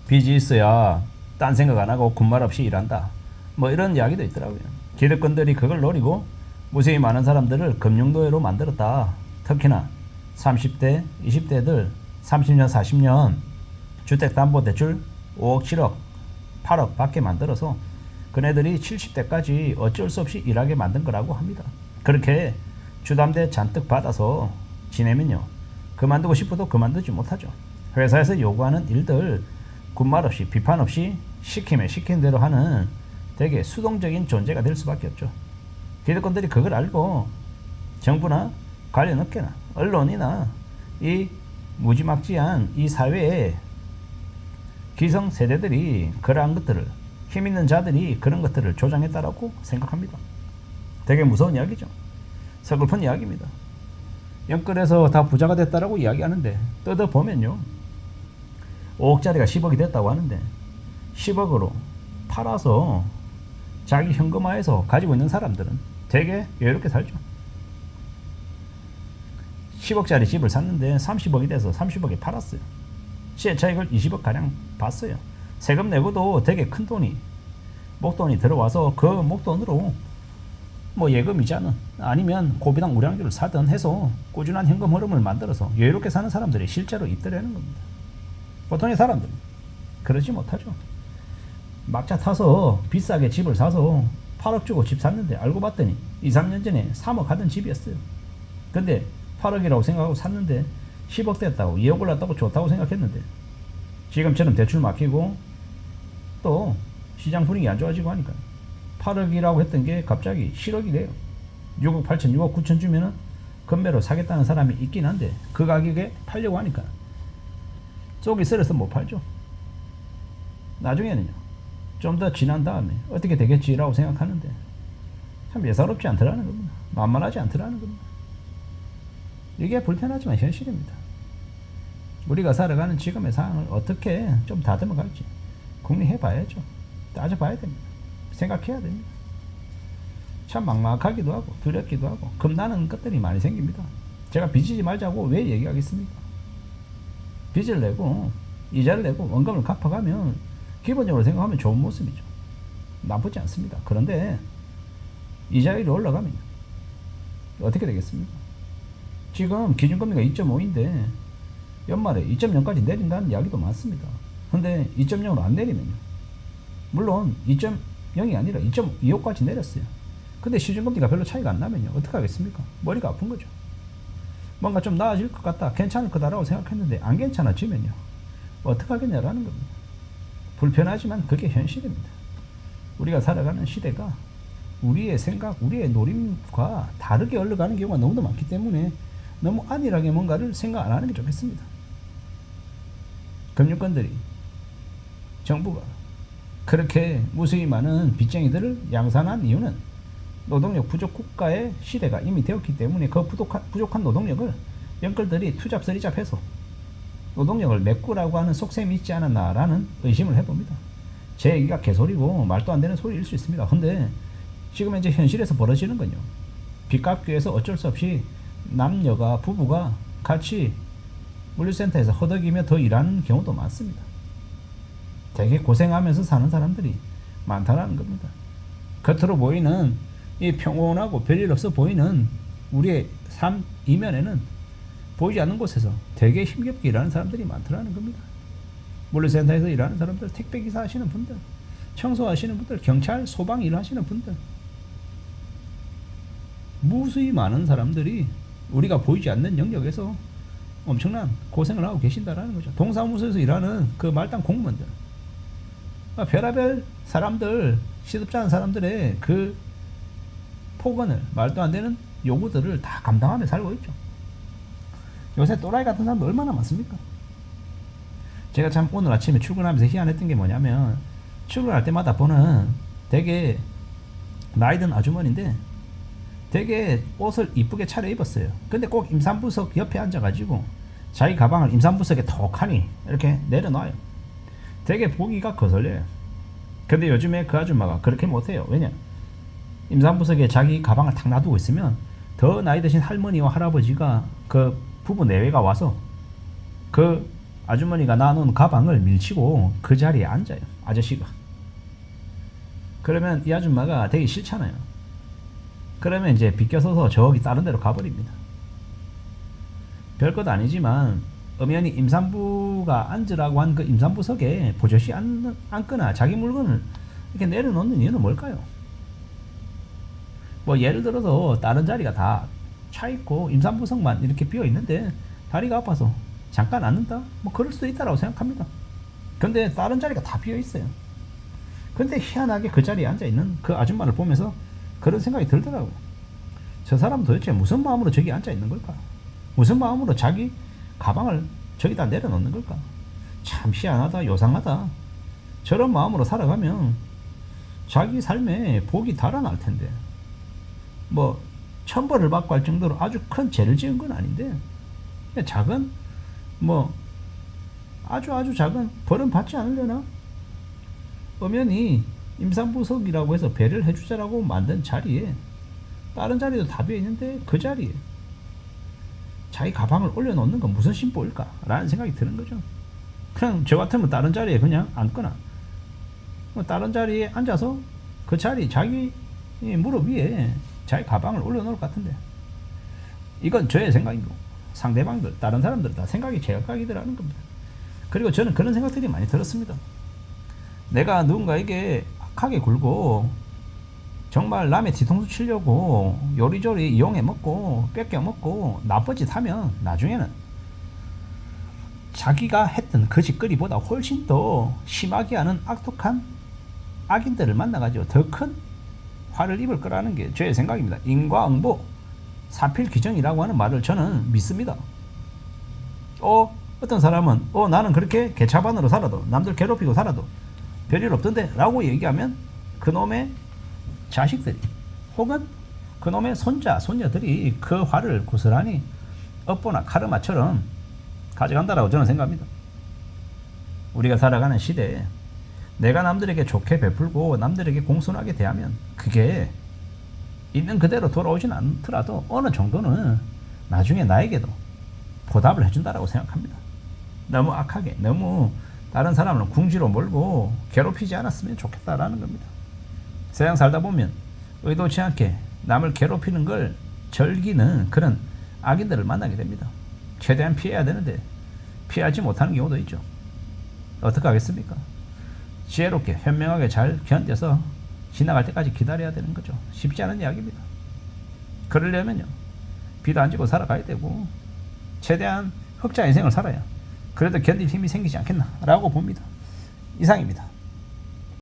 빚이 있어야 딴 생각 안 하고 군말 없이 일한다. 뭐 이런 이야기도 있더라고요. 기득권들이 그걸 노리고 무수히 많은 사람들을 금융노예로 만들었다. 특히나 30대, 20대들 30년, 40년 주택담보대출 5억, 7억, 8억 받게 만들어서 그네들이 70대까지 어쩔 수 없이 일하게 만든 거라고 합니다. 그렇게 주담대 잔뜩 받아서 지내면요, 그만두고 싶어도 그만두지 못하죠. 회사에서 요구하는 일들 군말 없이 비판 없이 시키면 시킨 대로 하는 되게 수동적인 존재가 될 수밖에 없죠. 기득권들이 그걸 알고 정부나 관련 업계나 언론이나 이 무지막지한 이 사회에 기성세대들이 그러한 것들을, 힘 있는 자들이 그런 것들을 조장했다라고 생각합니다. 되게 무서운 이야기죠. 서글픈 이야기입니다. 영끌에서 다 부자가 됐다라고 이야기하는데 뜯어보면요, 5억짜리가 10억이 됐다고 하는데 10억으로 팔아서 자기 현금화해서 가지고 있는 사람들은 되게 여유롭게 살죠. 10억짜리 집을 샀는데 30억이 돼서 30억에 팔았어요. 시세 차익을 20억 가량 봤어요. 세금 내고도 되게 큰 돈이, 목돈이 들어와서 그 목돈으로 뭐 예금 이자는 아니면 고비당 우량주를 사든 해서 꾸준한 현금 흐름을 만들어서 여유롭게 사는 사람들이 실제로 있더라는 겁니다. 보통의 사람들은 그러지 못하죠. 막차 타서 비싸게 집을 사서 8억 주고 집 샀는데 알고 봤더니 2, 3년 전에 3억 하던 집이었어요. 근데 8억이라고 생각하고 샀는데 10억 됐다고, 2억 올랐다고 좋다고 생각했는데 지금처럼 대출 막히고 또 시장 분위기 안 좋아지고 하니까 8억이라고 했던 게 갑자기 7억이 돼요. 6억 8천, 6억 9천 주면은 건매로 사겠다는 사람이 있긴 한데 그 가격에 팔려고 하니까 속이 쓰려서 못 팔죠. 나중에는요, 좀 더 지난 다음에 어떻게 되겠지라고 생각하는데 참 예사롭지 않더라는 겁니다. 만만하지 않더라는 겁니다. 이게 불편하지만 현실입니다. 우리가 살아가는 지금의 상황을 어떻게 좀 다듬어 갈지 궁리해 봐야죠. 따져봐야 됩니다. 생각해야 됩니다. 참 막막하기도 하고 두렵기도 하고 겁나는 것들이 많이 생깁니다. 제가 빚지지 말자고 왜 얘기하겠습니까? 빚을 내고 이자를 내고 원금을 갚아가면 기본적으로 생각하면 좋은 모습이죠. 나쁘지 않습니다. 그런데 이자율이 올라가면 어떻게 되겠습니까? 지금 기준금리가 2.5인데 연말에 2.0까지 내린다는 이야기도 많습니다. 근데 2.0으로 안 내리면요, 물론 2.0이 아니라 2.25까지 내렸어요. 근데 시중금리가 별로 차이가 안 나면요, 어떻게 하겠습니까? 머리가 아픈 거죠. 뭔가 좀 나아질 것 같다, 괜찮을 거다라고 생각했는데 안 괜찮아지면요, 어떻게 하겠냐라는 겁니다. 불편하지만 그게 현실입니다. 우리가 살아가는 시대가 우리의 생각, 우리의 노림과 다르게 흘러가는 경우가 너무도 많기 때문에 너무 안일하게 뭔가를 생각 안 하는 게 좋겠습니다. 금융권들이, 정부가 그렇게 무수히 많은 빚쟁이들을 양산한 이유는 노동력 부족 국가의 시대가 이미 되었기 때문에 그 부족한 노동력을 영끌들이 투잡서리잡해서 노동력을 메꾸라고 하는 속셈이 있지 않았나라는 의심을 해봅니다. 제 얘기가 개소리고 말도 안 되는 소리일 수 있습니다. 근데 지금 현재 현실에서 벌어지는 건요, 빚 갚기 위해서 어쩔 수 없이 남녀가, 부부가 같이 물류센터에서 허덕이며 더 일하는 경우도 많습니다. 되게 고생하면서 사는 사람들이 많다는 겁니다. 겉으로 보이는 이 평온하고 별일 없어 보이는 우리의 삶 이면에는 보이지 않는 곳에서 되게 힘겹게 일하는 사람들이 많더라는 겁니다. 물류센터에서 일하는 사람들, 택배기사 하시는 분들, 청소하시는 분들, 경찰, 소방 일하시는 분들, 무수히 많은 사람들이 우리가 보이지 않는 영역에서 엄청난 고생을 하고 계신다라는 거죠. 동사무소에서 일하는 그 말단 공무원들, 별의별 사람들, 시덥지 않은 사람들의 그 폭언을, 말도 안 되는 요구들을 다 감당하며 살고 있죠. 요새 또라이 같은 사람도 얼마나 많습니까? 제가 참 오늘 아침에 출근하면서 희한했던 게 뭐냐면, 출근할 때마다 보는 되게 나이 든 아주머니인데 되게 옷을 이쁘게 차려입었어요. 근데 꼭 임산부석 옆에 앉아가지고 자기 가방을 임산부석에 톡하니 이렇게 내려놔요. 되게 보기가 거슬려요. 근데 요즘에 그 아줌마가 그렇게 못해요. 왜냐? 임산부석에 자기 가방을 탁 놔두고 있으면 더 나이 드신 할머니와 할아버지가 그 부부 내외가 와서 그 아주머니가 놔놓은 가방을 밀치고 그 자리에 앉아요. 아저씨가. 그러면 이 아줌마가 되게 싫잖아요. 그러면 이제 비껴서서 저기 다른 데로 가버립니다. 별것 아니지만 엄연히 임산부가 앉으라고 한 그 임산부석에 보조시 앉거나 자기 물건을 이렇게 내려놓는 이유는 뭘까요? 뭐 예를 들어서 다른 자리가 다 차있고 임산부석만 이렇게 비어있는데 다리가 아파서 잠깐 앉는다? 뭐 그럴 수도 있다라고 생각합니다. 근데 다른 자리가 다 비어있어요. 근데 희한하게 그 자리에 앉아있는 그 아줌마를 보면서 그런 생각이 들더라고요. 저 사람은 도대체 무슨 마음으로 저기 앉아있는 걸까? 무슨 마음으로 자기 가방을 저기다 내려놓는 걸까? 참 희한하다, 요상하다. 저런 마음으로 살아가면 자기 삶에 복이 달아날 텐데, 뭐 천벌을 받고 할 정도로 아주 큰 죄를 지은 건 아닌데, 작은 뭐 아주 작은 벌은 받지 않으려나? 엄연히 임산부석이라고 해서 배려를 해주자라고 만든 자리에 다른 자리도 다 비어있는데 그 자리에 자기 가방을 올려놓는 건 무슨 심보일까? 라는 생각이 드는 거죠. 그냥 저 같으면 다른 자리에 그냥 앉거나 다른 자리에 앉아서 그 자리 자기 무릎 위에 자기 가방을 올려놓을 것 같은데, 이건 저의 생각이고 상대방들 다른 사람들 다 생각이 제각각이더라는 겁니다. 그리고 저는 그런 생각들이 많이 들었습니다. 내가 누군가에게 악하게 굴고 정말 남의 뒤통수 치려고 요리조리 이용해 먹고 뺏겨 먹고 나쁜 짓 하면 나중에는 자기가 했던 그 짓거리보다 훨씬 더 심하게 하는 악독한 악인들을 만나가지고 더 큰 화를 입을 거라는 게 저의 생각입니다. 인과응보, 사필귀정이라고 하는 말을 저는 믿습니다. 어떤 사람은 나는 그렇게 개차반으로 살아도 남들 괴롭히고 살아도 별일 없던데 라고 얘기하면 그놈의 자식들이 혹은 그놈의 손자, 손녀들이 그 화를 고스란히 업보나 카르마처럼 가져간다라고 저는 생각합니다. 우리가 살아가는 시대에 내가 남들에게 좋게 베풀고 남들에게 공손하게 대하면 그게 있는 그대로 돌아오진 않더라도 어느 정도는 나중에 나에게도 보답을 해준다라고 생각합니다. 너무 악하게, 너무 다른 사람을 궁지로 몰고 괴롭히지 않았으면 좋겠다라는 겁니다. 세상 살다 보면 의도치 않게 남을 괴롭히는 걸 즐기는 그런 악인들을 만나게 됩니다. 최대한 피해야 되는데 피하지 못하는 경우도 있죠. 어떻게 하겠습니까? 지혜롭게 현명하게 잘 견뎌서 지나갈 때까지 기다려야 되는 거죠. 쉽지 않은 이야기입니다. 그러려면요, 비도 안 지고 살아가야 되고 최대한 흑자 인생을 살아야 그래도 견딜 힘이 생기지 않겠나 라고 봅니다. 이상입니다.